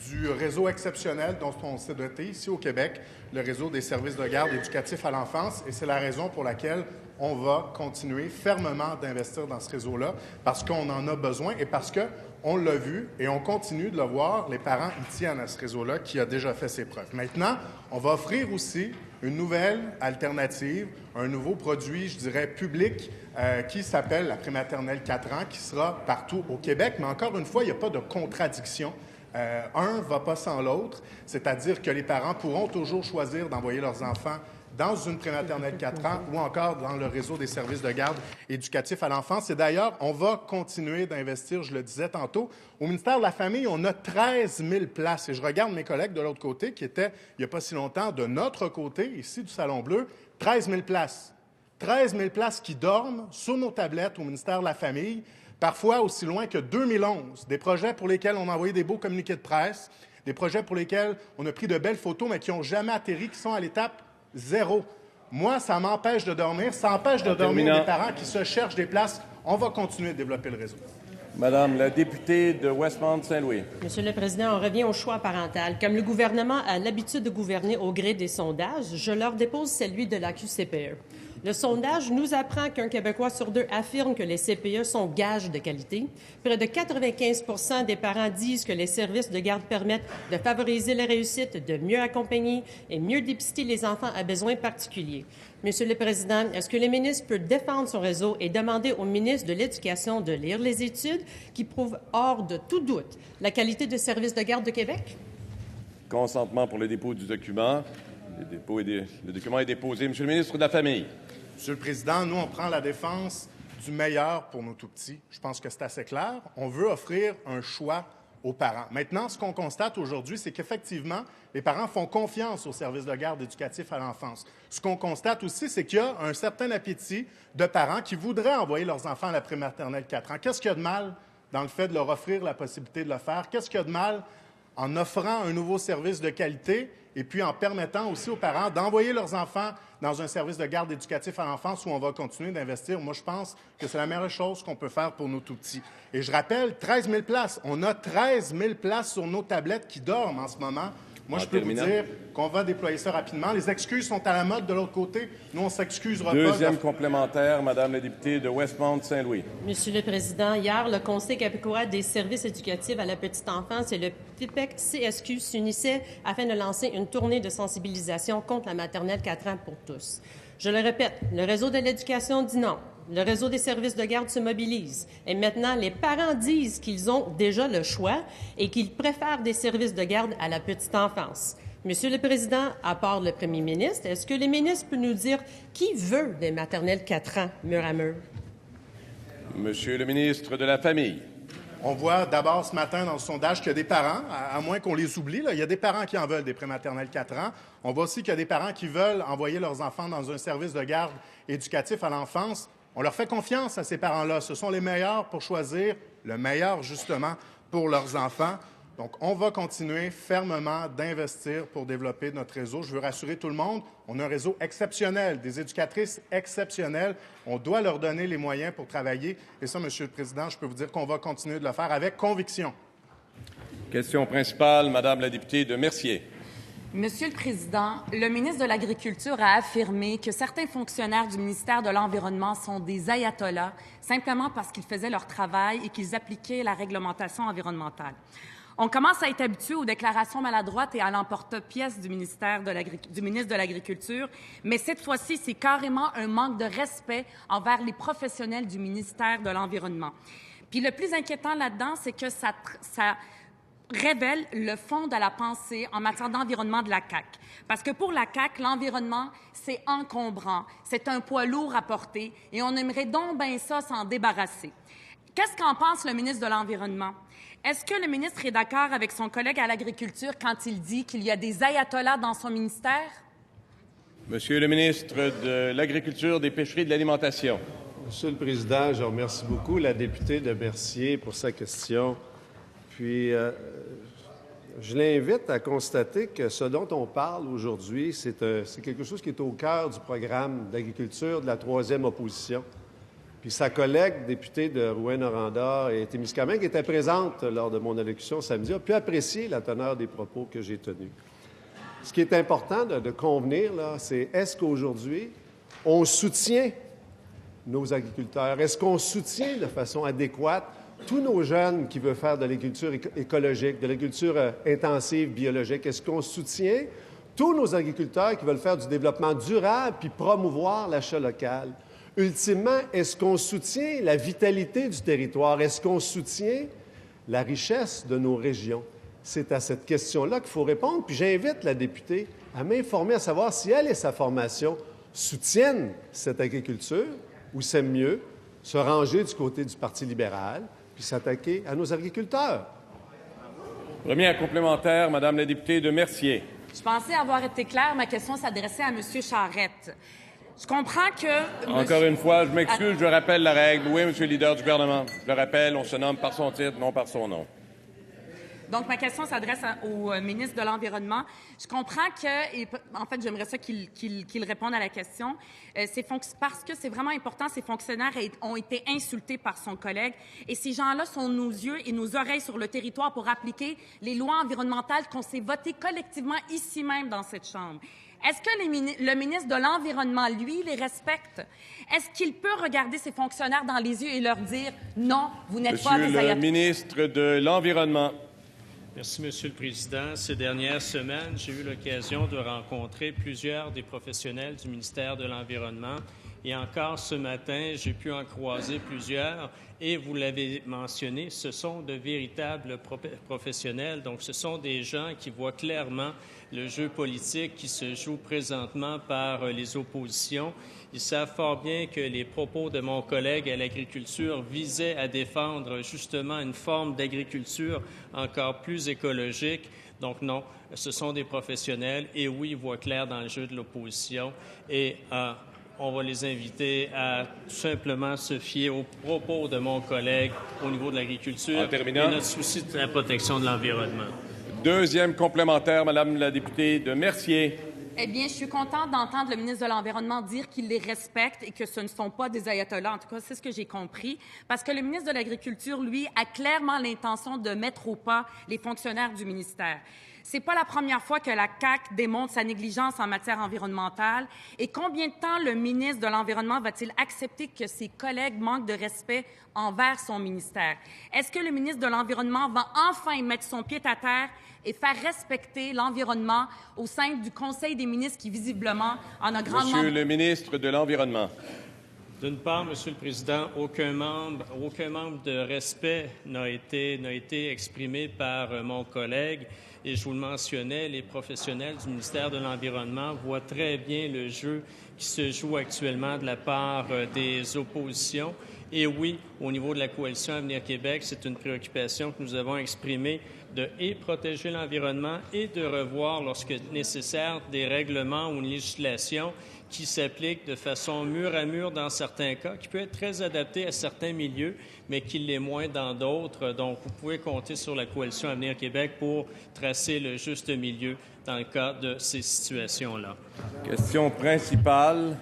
[SPEAKER 14] du réseau exceptionnel dont on s'est doté ici au Québec, le réseau des services de garde éducatifs à l'enfance, et c'est la raison pour laquelle on va continuer fermement d'investir dans ce réseau-là, parce qu'on en a besoin et parce qu'on l'a vu et on continue de le voir, les parents y tiennent à ce réseau-là qui a déjà fait ses preuves. Maintenant, on va offrir aussi une nouvelle alternative, un nouveau produit, je dirais, public, qui s'appelle la prématernelle 4 ans, qui sera partout au Québec, mais encore une fois, il n'y a pas de contradiction. Un ne va pas sans l'autre, c'est-à-dire que les parents pourront toujours choisir d'envoyer leurs enfants dans une prématernelle 4 ans ou encore dans le réseau des services de garde éducatifs à l'enfance. Et d'ailleurs, on va continuer d'investir, je le disais tantôt. Au ministère de la Famille, on a 13 000 places. Et je regarde mes collègues de l'autre côté, qui étaient, il n'y a pas si longtemps, de notre côté, ici du Salon Bleu, 13 000 places. 13 000 places qui dorment sur nos tablettes au ministère de la Famille, parfois aussi loin que 2011. Des projets pour lesquels on a envoyé des beaux communiqués de presse, des projets pour lesquels on a pris de belles photos, mais qui n'ont jamais atterri, qui sont à l'étape 0. Moi, ça m'empêche de dormir. Ça empêche de dormir des parents qui se cherchent des places. On va continuer de développer le réseau.
[SPEAKER 1] Madame la députée de Westmount-Saint-Louis.
[SPEAKER 13] Monsieur le Président, on revient au choix parental. Comme le gouvernement a l'habitude de gouverner au gré des sondages, je leur dépose celui de la QCPE. Le sondage nous apprend qu'un Québécois sur 2 affirme que les CPE sont gages de qualité. Près de 95 des parents disent que les services de garde permettent de favoriser la réussite, de mieux accompagner et mieux dépister les enfants à besoins particuliers. Monsieur le Président, est-ce que le ministre peut défendre son réseau et demander au ministre de l'Éducation de lire les études qui prouvent hors de tout doute la qualité de services de garde de Québec?
[SPEAKER 1] Consentement pour le dépôt du document. Le document est déposé. Monsieur le ministre de la Famille.
[SPEAKER 14] Monsieur le Président, nous, on prend la défense du meilleur pour nos tout-petits. Je pense que c'est assez clair. On veut offrir un choix aux parents. Maintenant, ce qu'on constate aujourd'hui, c'est qu'effectivement, les parents font confiance aux services de garde éducatifs à l'enfance. Ce qu'on constate aussi, c'est qu'il y a un certain appétit de parents qui voudraient envoyer leurs enfants à la prématernelle 4 ans. Qu'est-ce qu'il y a de mal dans le fait de leur offrir la possibilité de le faire? Qu'est-ce qu'il y a de mal en offrant un nouveau service de qualité et puis en permettant aussi aux parents d'envoyer leurs enfants dans un service de garde éducatif à l'enfance où on va continuer d'investir? Moi, je pense que c'est la meilleure chose qu'on peut faire pour nos tout-petits. Et je rappelle, 13 000 places. On a 13 000 places sur nos tablettes qui dorment en ce moment. Moi, je peux vous dire qu'on va déployer ça rapidement. Les excuses sont à la mode de l'autre côté. Nous, on ne s'excusera pas.
[SPEAKER 1] Deuxième complémentaire, Madame la députée de Westmount-Saint-Louis.
[SPEAKER 13] Monsieur le Président, hier, le Conseil québécois des services éducatifs à la petite enfance et le FIPEC-CSQ s'unissaient afin de lancer une tournée de sensibilisation contre la maternelle 4 ans pour tous. Je le répète, le réseau de l'éducation dit non. Le réseau des services de garde se mobilise. Et maintenant, les parents disent qu'ils ont déjà le choix et qu'ils préfèrent des services de garde à la petite enfance. Monsieur le Président, à part le premier ministre, est-ce que le ministre peut nous dire qui veut des maternelles 4 ans, mur à mur?
[SPEAKER 1] Monsieur le ministre de la Famille.
[SPEAKER 14] On voit d'abord ce matin dans le sondage qu'il y a des parents, à moins qu'on les oublie, là, il y a des parents qui en veulent des prématernelles 4 ans. On voit aussi qu'il y a des parents qui veulent envoyer leurs enfants dans un service de garde éducatif à l'enfance. On leur fait confiance à ces parents-là. Ce sont les meilleurs pour choisir le meilleur, justement, pour leurs enfants. Donc, on va continuer fermement d'investir pour développer notre réseau. Je veux rassurer tout le monde, on a un réseau exceptionnel, des éducatrices exceptionnelles. On doit leur donner les moyens pour travailler. Et ça, Monsieur le Président, je peux vous dire qu'on va continuer de le faire avec conviction.
[SPEAKER 1] Question principale, Madame la députée de Mercier.
[SPEAKER 15] Monsieur le Président, le ministre de l'Agriculture a affirmé que certains fonctionnaires du ministère de l'Environnement sont des ayatollahs simplement parce qu'ils faisaient leur travail et qu'ils appliquaient la réglementation environnementale. On commence à être habitué aux déclarations maladroites et à l'emporte-pièce du ministre de l'Agriculture, mais cette fois-ci, c'est carrément un manque de respect envers les professionnels du ministère de l'Environnement. Puis le plus inquiétant là-dedans, c'est que ça révèle le fond de la pensée en matière d'environnement de la CAQ. Parce que pour la CAQ, l'environnement, c'est encombrant, c'est un poids lourd à porter et on aimerait donc bien ça s'en débarrasser. Qu'est-ce qu'en pense le ministre de l'Environnement? Est-ce que le ministre est d'accord avec son collègue à l'Agriculture quand il dit qu'il y a des ayatollahs dans son ministère?
[SPEAKER 1] Monsieur le ministre de l'Agriculture, des Pêcheries et de l'Alimentation.
[SPEAKER 8] Monsieur le Président, je remercie beaucoup la députée de Mercier pour sa question. Puis, je l'invite à constater que ce dont on parle aujourd'hui, c'est quelque chose qui est au cœur du programme d'agriculture de la troisième opposition. Puis sa collègue députée de Rouyn-Noranda et Témiscamingue, qui était présente lors de mon allocution samedi, a pu apprécier la teneur des propos que j'ai tenus. Ce qui est important de convenir, là, c'est est-ce qu'aujourd'hui, on soutient nos agriculteurs? Est-ce qu'on soutient de façon adéquate tous nos jeunes qui veulent faire de l'agriculture écologique, de l'agriculture intensive, biologique? Est-ce qu'on soutient tous nos agriculteurs qui veulent faire du développement durable puis promouvoir l'achat local? Ultimement, est-ce qu'on soutient la vitalité du territoire? Est-ce qu'on soutient la richesse de nos régions? C'est à cette question-là qu'il faut répondre. Puis j'invite la députée à m'informer, à savoir si elle et sa formation soutiennent cette agriculture ou c'est mieux se ranger du côté du Parti libéral puis s'attaquer à nos agriculteurs.
[SPEAKER 1] Première complémentaire, Madame la députée de Mercier.
[SPEAKER 15] Je pensais avoir été claire. Ma question s'adressait à M. Charette. Je comprends que...
[SPEAKER 1] Encore une fois, je m'excuse, je rappelle la règle. Oui, Monsieur le leader du gouvernement. Je le rappelle, on se nomme par son titre, non par son nom.
[SPEAKER 15] Donc, ma question s'adresse au ministre de l'Environnement. Je comprends que, en fait, j'aimerais ça qu'il réponde à la question. Parce que c'est vraiment important, ces fonctionnaires ont été insultés par son collègue et ces gens-là sont nos yeux et nos oreilles sur le territoire pour appliquer les lois environnementales qu'on s'est votées collectivement ici même dans cette Chambre. Est-ce que le ministre de l'Environnement, lui, les respecte? Est-ce qu'il peut regarder ses fonctionnaires dans les yeux et leur dire « Non, vous n'êtes pas des ayatollahs »
[SPEAKER 1] Monsieur le ministre de l'Environnement.
[SPEAKER 12] Merci, Monsieur le Président. Ces dernières semaines, j'ai eu l'occasion de rencontrer plusieurs des professionnels du ministère de l'Environnement. Et encore ce matin, j'ai pu en croiser plusieurs. Et vous l'avez mentionné, ce sont de véritables professionnels. Donc, ce sont des gens qui voient clairement le jeu politique qui se joue présentement par les oppositions. Ils savent fort bien que les propos de mon collègue à l'agriculture visaient à défendre justement une forme d'agriculture encore plus écologique. Donc non, ce sont des professionnels et oui, ils voient clair dans le jeu de l'opposition et on va les inviter à tout simplement se fier aux propos de mon collègue au niveau de l'agriculture et notre souci de la protection de l'environnement.
[SPEAKER 1] Deuxième complémentaire, Madame la députée de Mercier.
[SPEAKER 15] Eh bien, je suis contente d'entendre le ministre de l'Environnement dire qu'il les respecte et que ce ne sont pas des ayatollahs. En tout cas, c'est ce que j'ai compris. Parce que le ministre de l'Agriculture, lui, a clairement l'intention de mettre au pas les fonctionnaires du ministère. C'est pas la première fois que la CAQ démontre sa négligence en matière environnementale. Et combien de temps le ministre de l'Environnement va-t-il accepter que ses collègues manquent de respect envers son ministère? Est-ce que le ministre de l'Environnement va enfin mettre son pied à terre et faire respecter l'environnement au sein du Conseil des ministres qui, visiblement, en a grandement...
[SPEAKER 1] Monsieur le ministre de l'Environnement.
[SPEAKER 12] D'une part, Monsieur le Président, aucun membre de respect n'a été exprimé par mon collègue. Et je vous le mentionnais, les professionnels du ministère de l'Environnement voient très bien le jeu qui se joue actuellement de la part des oppositions. Et oui, au niveau de la coalition Avenir Québec, c'est une préoccupation que nous avons exprimée de protéger l'environnement et de revoir, lorsque nécessaire, des règlements ou une législation qui s'applique de façon mur à mur dans certains cas, qui peut être très adaptée à certains milieux, mais qui l'est moins dans d'autres. Donc, vous pouvez compter sur la coalition Avenir Québec pour tracer le juste milieu dans le cas de ces situations-là.
[SPEAKER 1] Question principale,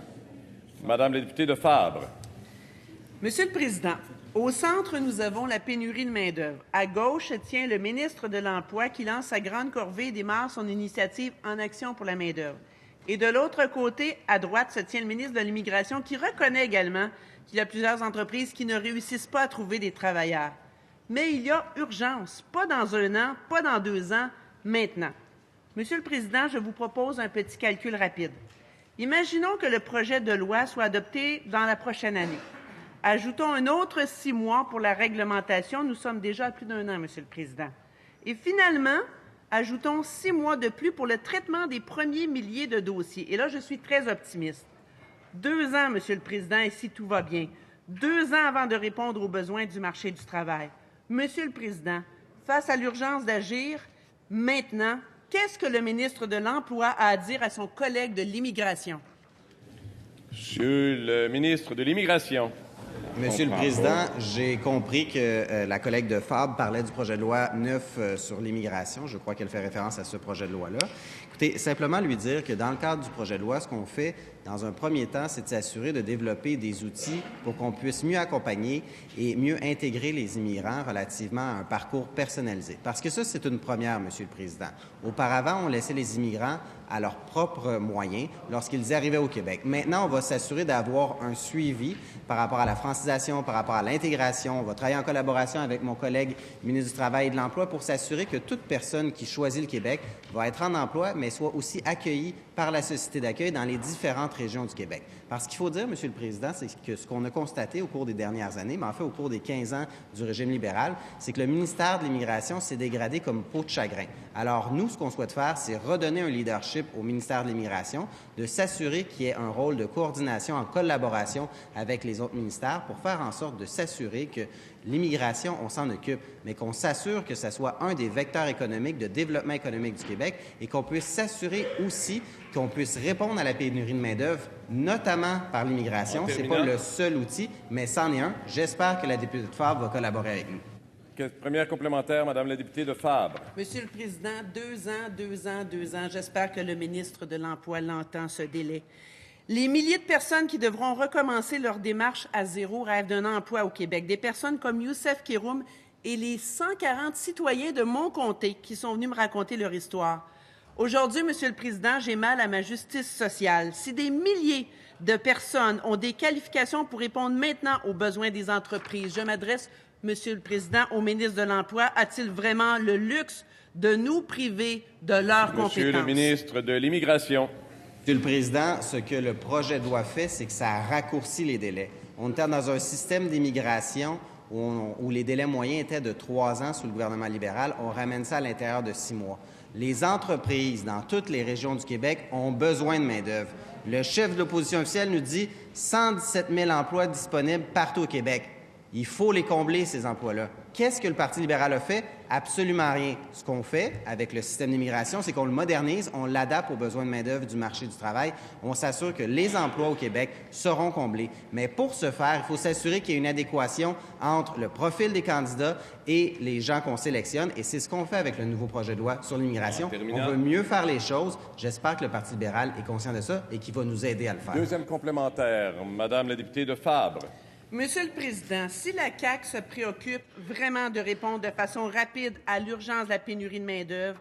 [SPEAKER 1] Madame la députée de Fabre.
[SPEAKER 16] Monsieur le Président, au centre, nous avons la pénurie de main-d'œuvre. À gauche se tient le ministre de l'Emploi qui lance sa grande corvée et démarre son initiative En action pour la main-d'œuvre. Et de l'autre côté, à droite, se tient le ministre de l'Immigration qui reconnaît également qu'il y a plusieurs entreprises qui ne réussissent pas à trouver des travailleurs. Mais il y a urgence, pas dans 1 an, pas dans 2 ans, maintenant. Monsieur le Président, je vous propose un petit calcul rapide. Imaginons que le projet de loi soit adopté dans la prochaine année. Ajoutons un autre 6 mois pour la réglementation. Nous sommes déjà à plus d'1 an, Monsieur le Président. Et finalement, ajoutons 6 mois de plus pour le traitement des premiers milliers de dossiers. Et là, je suis très optimiste. 2 ans, Monsieur le Président, et si tout va bien. 2 ans avant de répondre aux besoins du marché du travail. Monsieur le Président, face à l'urgence d'agir, maintenant, qu'est-ce que le ministre de l'Emploi a à dire à son collègue de l'Immigration?
[SPEAKER 1] Monsieur le ministre de l'Immigration.
[SPEAKER 5] Monsieur le Président, j'ai compris que la collègue de Fabre parlait du projet de loi 9 sur l'immigration. Je crois qu'elle fait référence à ce projet de loi-là. Écoutez, simplement lui dire que dans le cadre du projet de loi, ce qu'on fait, dans un premier temps, c'est de s'assurer de développer des outils pour qu'on puisse mieux accompagner et mieux intégrer les immigrants relativement à un parcours personnalisé. Parce que ça, c'est une première, Monsieur le Président. Auparavant, on laissait les immigrants à leurs propres moyens lorsqu'ils arrivaient au Québec. Maintenant, on va s'assurer d'avoir un suivi par rapport à la francisation, par rapport à l'intégration. On va travailler en collaboration avec mon collègue ministre du Travail et de l'Emploi pour s'assurer que toute personne qui choisit le Québec va être en emploi, mais soit aussi accueillie par la société d'accueil dans les différentes régions du Québec. Parce qu'il faut dire, Monsieur le Président, c'est que ce qu'on a constaté au cours des dernières années, mais en fait au cours des 15 ans du régime libéral, c'est que le ministère de l'Immigration s'est dégradé comme peau de chagrin. Alors nous, ce qu'on souhaite faire, c'est redonner un leadership au ministère de l'Immigration, de s'assurer qu'il y ait un rôle de coordination en collaboration avec les autres ministères pour faire en sorte de s'assurer que l'immigration, on s'en occupe, mais qu'on s'assure que ce soit un des vecteurs économiques de développement économique du Québec et qu'on puisse s'assurer aussi qu'on puisse répondre à la pénurie de main-d'œuvre, notamment par l'immigration. Ce n'est pas le seul outil, mais c'en est un. J'espère que la députée de Fabre va collaborer avec nous.
[SPEAKER 1] Première complémentaire, Madame la députée de Fabre.
[SPEAKER 16] Monsieur le Président, 2 ans, 2 ans, 2 ans. J'espère que le ministre de l'Emploi l'entend, ce délai. Les milliers de personnes qui devront recommencer leur démarche à zéro rêvent d'un emploi au Québec. Des personnes comme Youssef Kéroum et les 140 citoyens de mon comté qui sont venus me raconter leur histoire. Aujourd'hui, Monsieur le Président, j'ai mal à ma justice sociale. Si des milliers de personnes ont des qualifications pour répondre maintenant aux besoins des entreprises, je m'adresse, Monsieur le Président, au ministre de l'Emploi. A-t-il vraiment le luxe de nous priver de leurs compétences?
[SPEAKER 1] Monsieur le ministre de l'Immigration.
[SPEAKER 5] Monsieur le Président, ce que le projet de loi fait, c'est que ça raccourcit les délais. On était dans un système d'immigration où les délais moyens étaient de 3 ans sous le gouvernement libéral. On ramène ça à l'intérieur de 6 mois. Les entreprises dans toutes les régions du Québec ont besoin de main-d'œuvre. Le chef de l'opposition officielle nous dit 117 000 emplois disponibles partout au Québec. Il faut les combler, ces emplois-là. Qu'est-ce que le Parti libéral a fait? Absolument rien. Ce qu'on fait avec le système d'immigration, c'est qu'on le modernise, on l'adapte aux besoins de main-d'œuvre du marché du travail. On s'assure que les emplois au Québec seront comblés. Mais pour ce faire, il faut s'assurer qu'il y ait une adéquation entre le profil des candidats et les gens qu'on sélectionne. Et c'est ce qu'on fait avec le nouveau projet de loi sur l'immigration. On veut mieux faire les choses. J'espère que le Parti libéral est conscient de ça et qu'il va nous aider à le faire.
[SPEAKER 1] Deuxième complémentaire, Madame la députée de Fabre.
[SPEAKER 16] Monsieur le Président, si la CAQ se préoccupe vraiment de répondre de façon rapide à l'urgence de la pénurie de main-d'œuvre,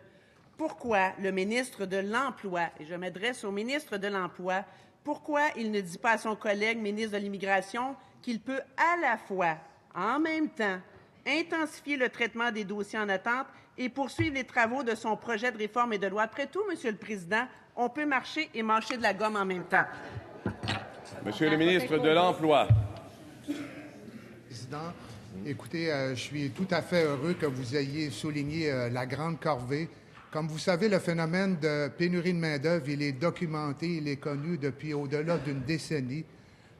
[SPEAKER 16] pourquoi le ministre de l'Emploi, et je m'adresse au ministre de l'Emploi, pourquoi il ne dit pas à son collègue ministre de l'Immigration qu'il peut à la fois, en même temps, intensifier le traitement des dossiers en attente et poursuivre les travaux de son projet de réforme et de loi? Après tout, Monsieur le Président, on peut marcher et mâcher de la gomme en même temps.
[SPEAKER 1] Monsieur le ministre de l'Emploi.
[SPEAKER 17] Président, écoutez, je suis tout à fait heureux que vous ayez souligné la grande corvée. Comme vous savez, le phénomène de pénurie de main-d'œuvre, il est documenté, il est connu depuis au-delà d'une décennie.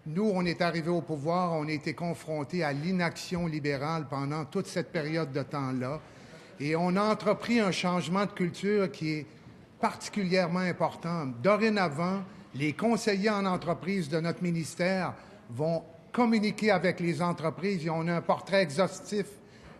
[SPEAKER 17] Nous, on est arrivés au pouvoir, on a été confrontés à l'inaction libérale pendant toute cette période de temps-là. Et on a entrepris un changement de culture qui est particulièrement important. Dorénavant, les conseillers en entreprise de notre ministère vont communiquer avec les entreprises et on a un portrait exhaustif,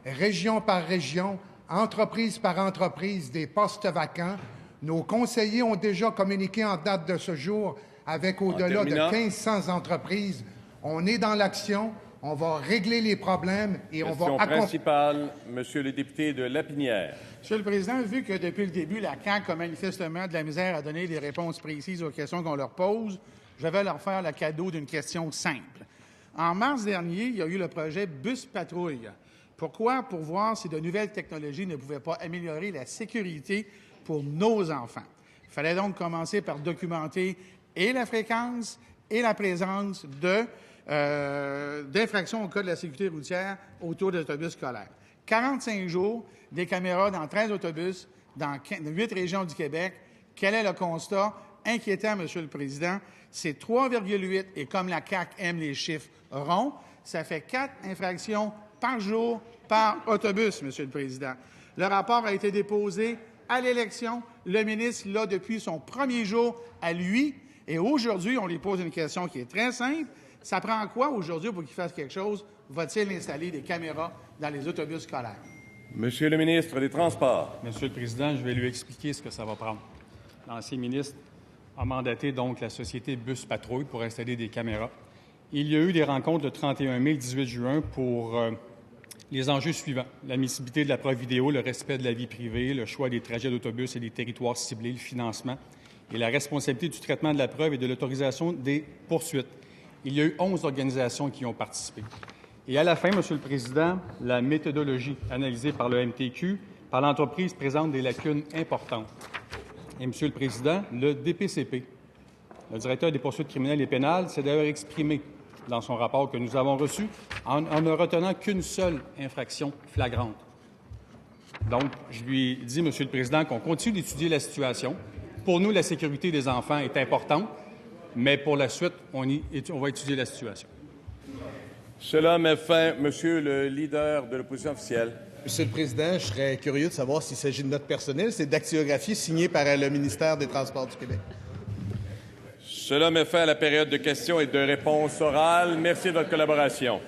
[SPEAKER 17] région par région, entreprise par entreprise, des postes vacants. Nos conseillers ont déjà communiqué en date de ce jour avec au-delà de 1500 entreprises. On est dans l'action, on va régler les problèmes et on va accompagner.
[SPEAKER 1] Question principale, Monsieur le député de Lapinière.
[SPEAKER 18] Monsieur le Président, vu que depuis le début, la CAQ a manifestement de la misère à donner des réponses précises aux questions qu'on leur pose, je vais leur faire le cadeau d'une question simple. En mars dernier, il y a eu le projet Bus Patrouille. Pourquoi? Pour voir si de nouvelles technologies ne pouvaient pas améliorer la sécurité pour nos enfants. Il fallait donc commencer par documenter et la fréquence et la présence d'infractions au code de la sécurité routière autour des autobus scolaires. 45 jours, des caméras dans 13 autobus, dans 8 régions du Québec. Quel est le constat? Inquiétant, Monsieur le Président. C'est 3,8 et comme la CAQ aime les chiffres ronds, ça fait 4 infractions par jour par autobus, Monsieur le Président. Le rapport a été déposé à l'élection. Le ministre l'a depuis son premier jour à lui. Et aujourd'hui, on lui pose une question qui est très simple. Ça prend quoi aujourd'hui pour qu'il fasse quelque chose? Va-t-il installer des caméras dans les autobus scolaires?
[SPEAKER 1] Monsieur le ministre des Transports.
[SPEAKER 19] Monsieur le Président, je vais lui expliquer ce que ça va prendre. L'ancien ministre a mandaté donc la société Bus Patrouille pour installer des caméras. Il y a eu des rencontres le 31 mai et le 18 juin pour les enjeux suivants. L'admissibilité de la preuve vidéo, le respect de la vie privée, le choix des trajets d'autobus et des territoires ciblés, le financement et la responsabilité du traitement de la preuve et de l'autorisation des poursuites. Il y a eu 11 organisations qui ont participé. Et à la fin, Monsieur le Président, la méthodologie analysée par le MTQ, par l'entreprise, présente des lacunes importantes. Et, Monsieur le Président, le DPCP, le directeur des poursuites criminelles et pénales, s'est d'ailleurs exprimé dans son rapport que nous avons reçu en ne retenant qu'une seule infraction flagrante. Donc, je lui dis, Monsieur le Président, qu'on continue d'étudier la situation. Pour nous, la sécurité des enfants est importante, mais pour la suite, on va étudier la situation.
[SPEAKER 1] Cela met fin, Monsieur le leader de l'opposition officielle.
[SPEAKER 6] Monsieur le Président, je serais curieux de savoir s'il s'agit de notes personnelles. C'est dactylographie signée par le ministère des Transports du Québec.
[SPEAKER 1] Cela met fin à la période de questions et de réponses orales. Merci de votre collaboration.